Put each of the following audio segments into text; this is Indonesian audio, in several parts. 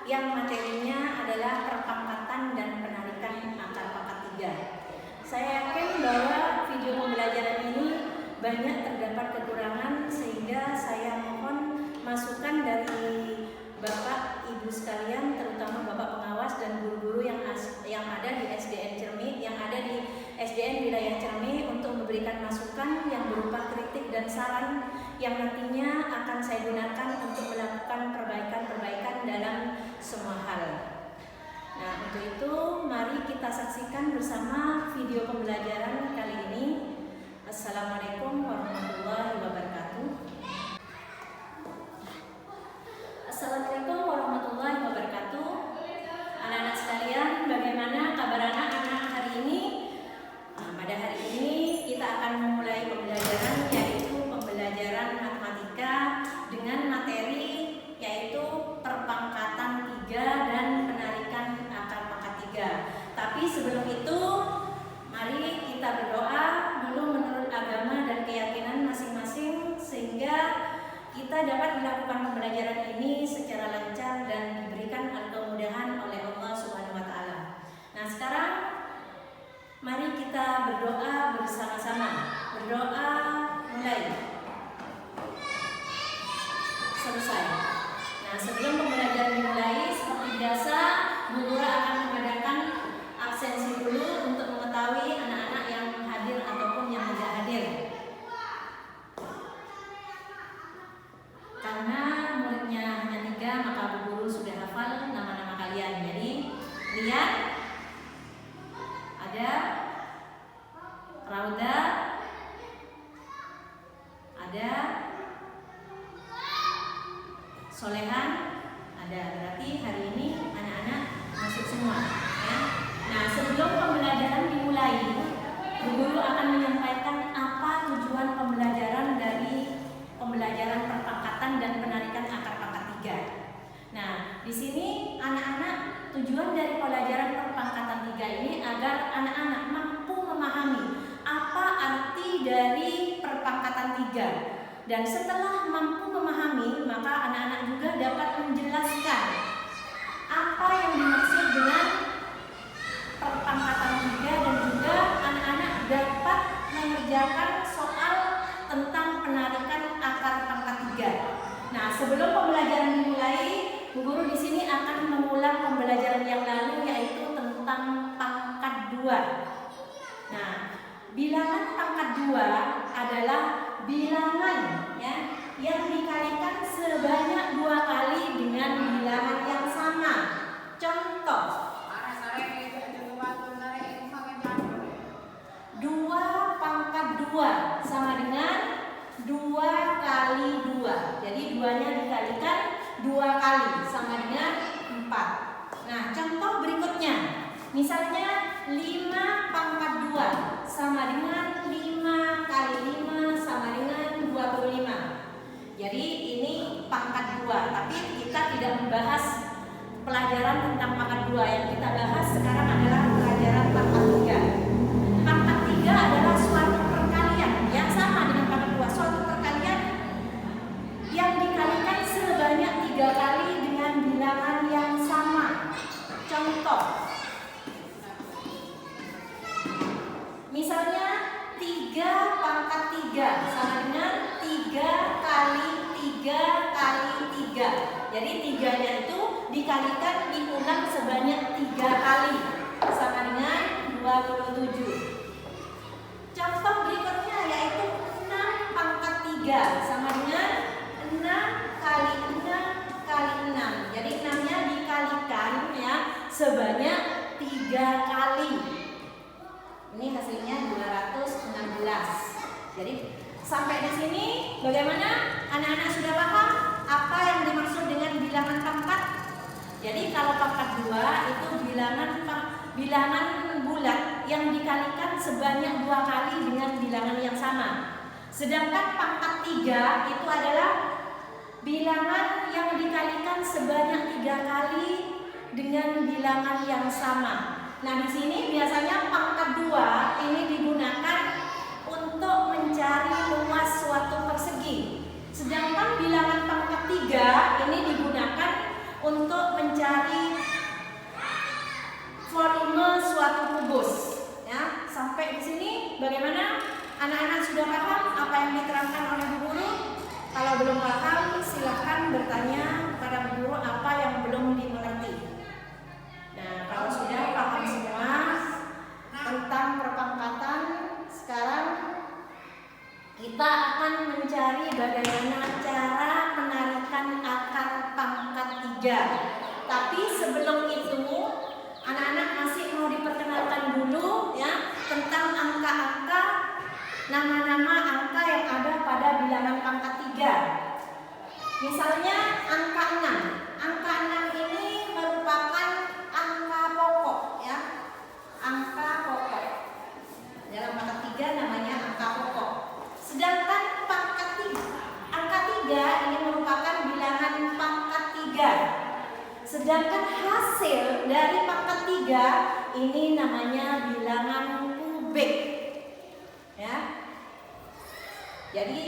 yang materinya adalah perpangkatan dan penarikan akar pangkat 3. Saya yakin bahwa video pembelajaran ini banyak terdapat kekurangan, sehingga saya mohon masukan dari Bapak Ibu sekalian, terutama Bapak pengawas dan guru-guru yang ada di SDN Cermi, yang ada di SDN wilayah Cermi, untuk memberikan masukan yang berupa kritik dan saran yang nantinya akan saya gunakan untuk melakukan perbaikan-perbaikan dalam semua hal. Nah, untuk itu mari kita saksikan bersama video pembelajaran kali ini. Assalamualaikum warahmatullahi wabarakatuh. Assalamualaikum warahmatullahi wabarakatuh. Anak-anak sekalian, bagaimana kabar anak-anak hari ini? Pada hari ini kita akan memulai pembelajaran, yaitu pembelajaran matematika dengan materi yaitu perpangkatan 3 dan penarikan akar pangkat 3. Tapi sebelum itu, mari kita berdoa dulu menurut agama dan keyakinan masing-masing, sehingga kita dapat melakukan pembelajaran ini secara lancar dan diberikan kemudahan oleh Allah Subhanahu wa Ta'ala. Nah, sekarang mari kita berdoa bersama-sama. Berdoa mulai. Selesai. Nah, sebelum pembelajaran dimulai, seperti biasa, Bu Guru akan mengadakan absensi dulu untuk mengetahui anak-anak yang hadir ataupun yang tidak hadir. Karena muridnya hanya 3, maka Bu Guru sudah hafal nama-nama kalian. Jadi, lihat, ada Rauda, ada Solehan, ada. Berarti hari ini anak-anak masuk semua, ya. Nah, sebelum pembelajaran dimulai, Bu Guru akan menyampaikan apa tujuan pembelajaran dari pembelajaran perpangkatan dan penarikan akar pangkat 3. Nah, di sini anak-anak, tujuan dari pembelajaran perpangkatan 3 ini agar anak-anak mampu memahami apa arti dari perpangkatan 3. Dan setelah mampu memahami, maka anak-anak juga dapat menjelaskan apa yang dimaksud dengan perpangkatan 3, dan juga anak-anak dapat mengerjakan soal tentang penarikan akar pangkat 3. Nah, sebelum pembelajaran dimulai, Bu Guru di sini akan mengulang pembelajaran yang lalu, yaitu tentang pangkat 2. Nah, bilangan pangkat 2 adalah bilangan, ya, yang dikalikan sebanyak 2 kali dengan bilangan yang sama. Contoh, 2 pangkat 2 sama dengan 2 kali 2. Jadi 2-nya dikalikan 2 kali sama dengan 4. Nah, contoh berikutnya, misalnya 5 pangkat 2 sama dengan 5 kali 5 sama dengan 25. Jadi ini pangkat 2, tapi kita tidak membahas pelajaran tentang pangkat 2. Yang kita bahas sekarang adalah pelajaran pangkat 3. Pangkat 3 adalah suatu perkalian yang sama dengan pangkat 2. Suatu perkalian yang dikalikan sebanyak 3 kali dengan bilangan yang sama. Contoh, misalnya 3 pangkat 3 sama dengan 3 kali 3 kali 3. Jadi 3-nya itu dikalikan, diulang sebanyak 3 kali sama dengan 27. Contoh berikutnya yaitu 6 pangkat 3 sama dengan 6 kali 6 kali 6. Jadi 6-nya dikalikan, ya, sebanyak 3 kali. Ini hasilnya 216. Jadi sampai di sini bagaimana? Anak-anak sudah paham apa yang dimaksud dengan bilangan pangkat? Jadi kalau pangkat 2 itu bilangan bulat yang dikalikan sebanyak 2 kali dengan bilangan yang sama. Sedangkan pangkat 3 itu adalah bilangan yang dikalikan sebanyak 3 kali dengan bilangan yang sama. Nah, di sini biasanya pangkat 2 ini digunakan untuk mencari luas suatu persegi. Sedangkan bilangan pangkat 3 ini digunakan untuk mencari volume suatu kubus. Ya, sampai di sini bagaimana? Anak-anak sudah paham apa yang diterangkan oleh Bu Guru? Kalau belum paham, silahkan bertanya kepada Bu Guru apa yang belum dimengerti. Nah, kalau sudah paham semua tentang perpangkatan, sekarang kita akan mencari bagaimana cara penarikan akar pangkat 3. Tapi sebelum itu, anak-anak masih mau diperkenalkan dulu ya tentang angka-angka, nama-nama angka yang ada pada bilangan pangkat 3. Misalnya angka 6. Angka 6 ini merupakan angka pokok ya. Angka pokok. Dalam pangkat 3 namanya angka pokok. Sedangkan pangkat 3, angka 3 ini merupakan bilangan pangkat 3. Sedangkan hasil dari pangkat 3 ini namanya bilangan kubik. Ya. Jadi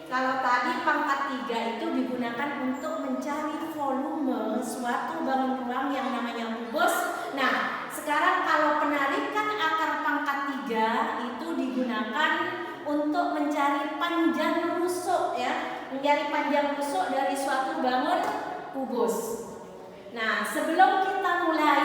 kalau tadi pangkat 3 itu digunakan untuk mencari volume suatu bangun ruang yang namanya kubus. Nah, sekarang kalau penarikan akar pangkat 3 itu digunakan untuk mencari panjang rusuk ya, mencari panjang rusuk dari suatu bangun kubus. Nah, sebelum kita mulai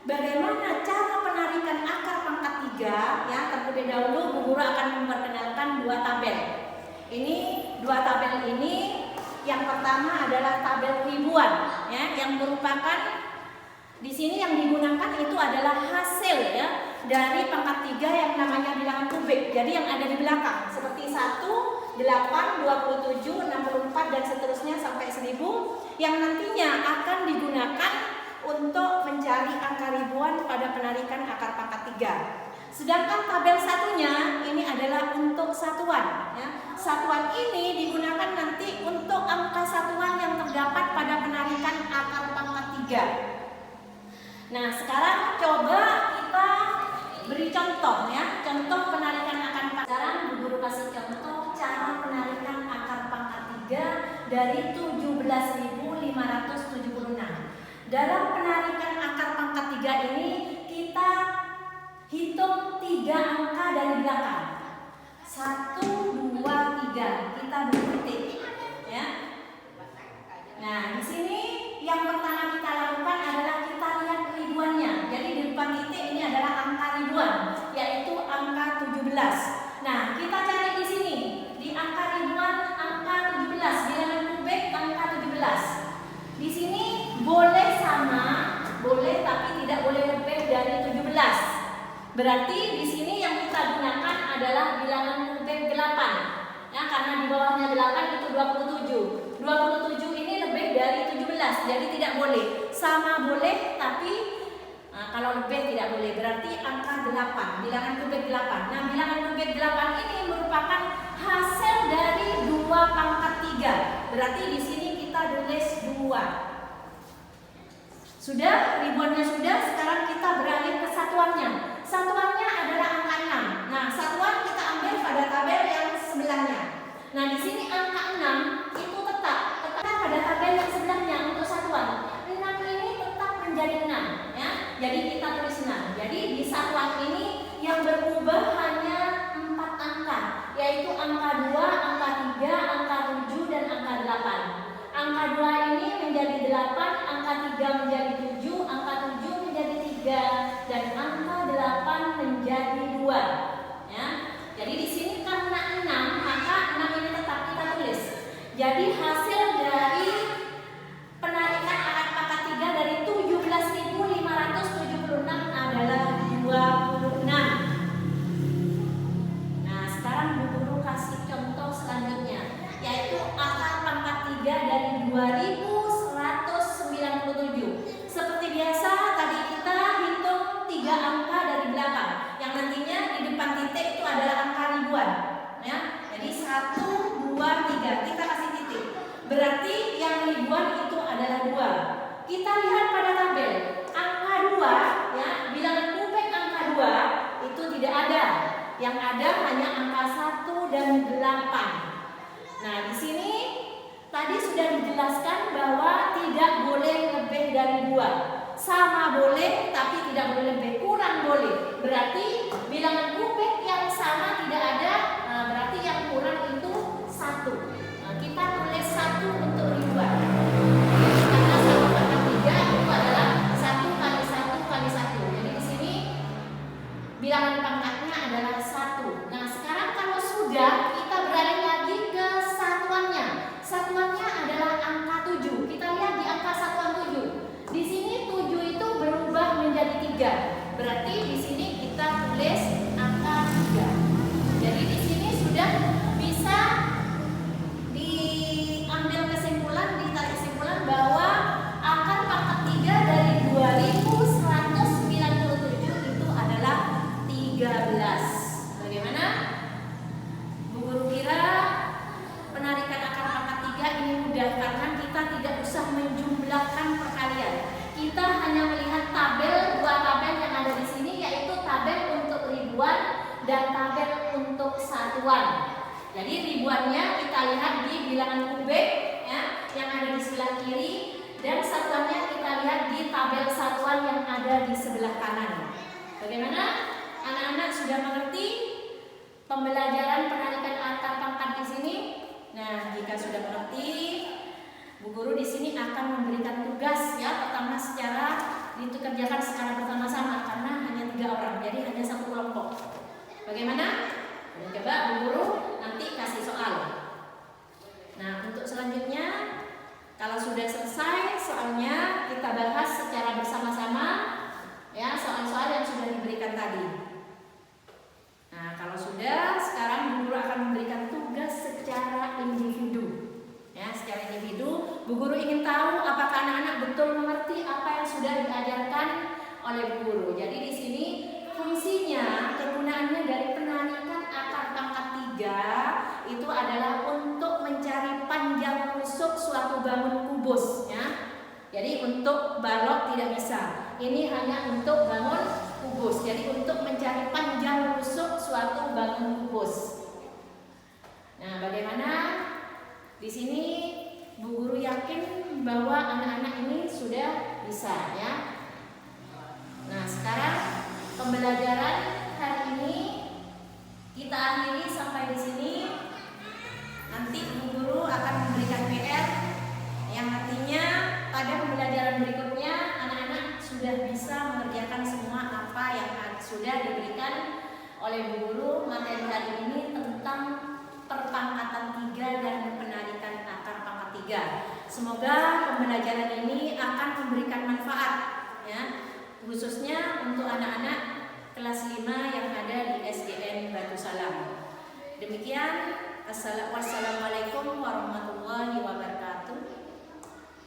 bagaimana cara penarikan akar pangkat 3 ya, terlebih dahulu Bu Guru akan memperkenalkan dua tabel. Ini dua tabel ini, yang pertama adalah tabel ribuan ya, yang merupakan di sini yang digunakan itu adalah hasil ya dari pangkat 3 yang namanya bilangan kubik. Jadi yang ada di belakang seperti 1, 8, 27, 64 dan seterusnya sampai 1000 yang nantinya akan digunakan untuk mencari angka ribuan pada penarikan akar pangkat 3. Sedangkan tabel satunya ini adalah untuk satuan ya. Satuan ini digunakan nanti untuk angka satuan yang terdapat pada penarikan akar pangkat 3. Nah, sekarang coba kita beri contoh ya, contoh penarikan akar pangkat. Sekarang Bu Guru kasih contoh cara penarikan akar pangkat 3 dari 17.576. Dalam penarikan akar pangkat 3 ini kita hitung 3 angka dari belakang. 1, 2, 3. Kita beri titik ya. Nah, di sini yang pertama kita lakukan adalah kita lihat ribuannya. Jadi di depan titik ini adalah angka ribuan, yaitu angka 17. Nah, kita cari di sini. Di angka ribuan, angka 17, bilangan kubik angka 17. Di sini boleh sama, boleh tapi tidak boleh lebih dari 17. Berarti di sini yang kita gunakan adalah bilangan kubik 8. Ya, karena di bawahnya 8 itu 27. 27 ini lebih dari 17, jadi tidak boleh. Sama boleh, tapi kalau lebih tidak boleh. Berarti angka 8, bilangan kubik 8. Nah, bilangan kubik 8 ini merupakan hasil dari 2 pangkat 3. Berarti di sini kita tulis 2. Sudah, ribuannya sudah, sekarang kita beralih ke satuannya. Satuannya adalah angka 6. Nah, satuan kita ambil pada tabel yang sebelahnya. Nah, di sini angka 6 itu tetap pada tabel yang sebelahnya untuk satuan. 6 ini tetap menjadi 6 ya. Jadi kita tulis 6. Jadi di satuan ini yang berubah hanya 4 angka, yaitu angka 2, angka 3, angka 7 dan angka 8. Angka 2 ini menjadi 8, angka 3 menjadi 7, angka 7 menjadi 3 dan angka 8 menjadi 2 ya. Jadi di sini karena 6, maka 6 ini tetap kita tulis. Jadi hasil dari penarikan akar pangkat 3 dari 17.576 adalah 26. Nah, sekarang Bu Guru kasih contoh selanjutnya, yaitu akar pangkat 3 dari 2197. Seperti biasa tadi kita hitung 3 angka dari belakang, yang nantinya di depan titik itu adalah angka ribuan ya. Jadi 1, 2, 3 kita kasih titik. Berarti yang ribuan itu adalah 2. Kita lihat pada tabel angka 2 ya, bilangan kubik angka 2 itu tidak ada. Yang ada hanya angka 1 dan 8. Nah, di sini Tadi sudah dijelaskan bahwa tidak boleh lebih dari 2. Sama boleh, tapi tidak boleh lebih, kurang boleh. Berarti bilangan kubik yang sama tidak ada, berarti yang kurang itu 1. Nah, kita tulis 1 untuk ribuan. Karena 1/3 itu adalah 1 kali 1 kali 1. Jadi di sini bilangan pangkatnya adalah 1. Nah, sekarang kalau sudah, kita beralih lagi ke satuannya. Satuannya adalah angka 7. Kita lihat di angka satuan 7. Di sini 7 itu berubah menjadi 3. Berarti di sini kita tulis angka 3. Jadi di sini sudah bisa diambil kesimpulan, ditarik kesimpulan bahwa akar pangkat 3 dari 2197 itu adalah 13. Bagaimana? Bu Guru kira penarikan akar pangkat 3 ini mudah karena kita tidak usah menjumlahkan perkalian. Kita hanya melihat tabel, 2 tabel yang ada di sini, yaitu tabel untuk ribuan dan tabel untuk satuan. Jadi ribuannya kita lihat di bilangan kubik ya, yang ada di sebelah kiri, dan satuannya kita lihat di tabel satuan yang ada di sebelah kanan. Bagaimana? Anak-anak sudah mengerti pembelajaran penarikan akar pangkat di sini? Nah, jika sudah mengerti, Bu Guru di sini akan memberikan tugas ya, pertama secara dikerjakan secara bersama-sama karena hanya 3 orang, jadi hanya satu kelompok. Bagaimana? Coba Bu Guru nanti kasih soal. Nah, untuk selanjutnya kalau sudah selesai soalnya kita bahas secara bersama-sama ya, soal-soal yang sudah diberikan tadi. Nah, kalau sudah, sekarang Bu Guru akan memberikan tugas secara individu. Ya, secara individu, Bu Guru ingin tahu apakah anak-anak betul mengerti apa yang sudah diajarkan oleh Bu Guru. Jadi di sini fungsinya, kegunaannya dari penarikan akar pangkat 3 itu adalah untuk mencari panjang rusuk suatu bangun kubus ya. Jadi untuk balok tidak bisa. Ini hanya untuk bangun kubus. Jadi untuk mencari panjang rusuk suatu bangun kubus. Nah, bagaimana? Di sini Bu Guru yakin bahwa anak-anak ini sudah bisa ya. Nah, sekarang pembelajaran hari ini kita akhiri sampai di sini. Nanti Bu Guru akan memberikan PR yang artinya pada pembelajaran berikutnya anak-anak sudah bisa mengerjakan semua apa yang sudah diberikan oleh Bu Guru materi hari ini tentang perpangkatan 3 dan penarikan akar pangkat 3. Semoga pembelajaran ini akan memberikan manfaat ya, khususnya untuk anak-anak kelas 5 yang ada di SDN Batu Salam. Demikian, wassalamualaikum warahmatullahi wabarakatuh.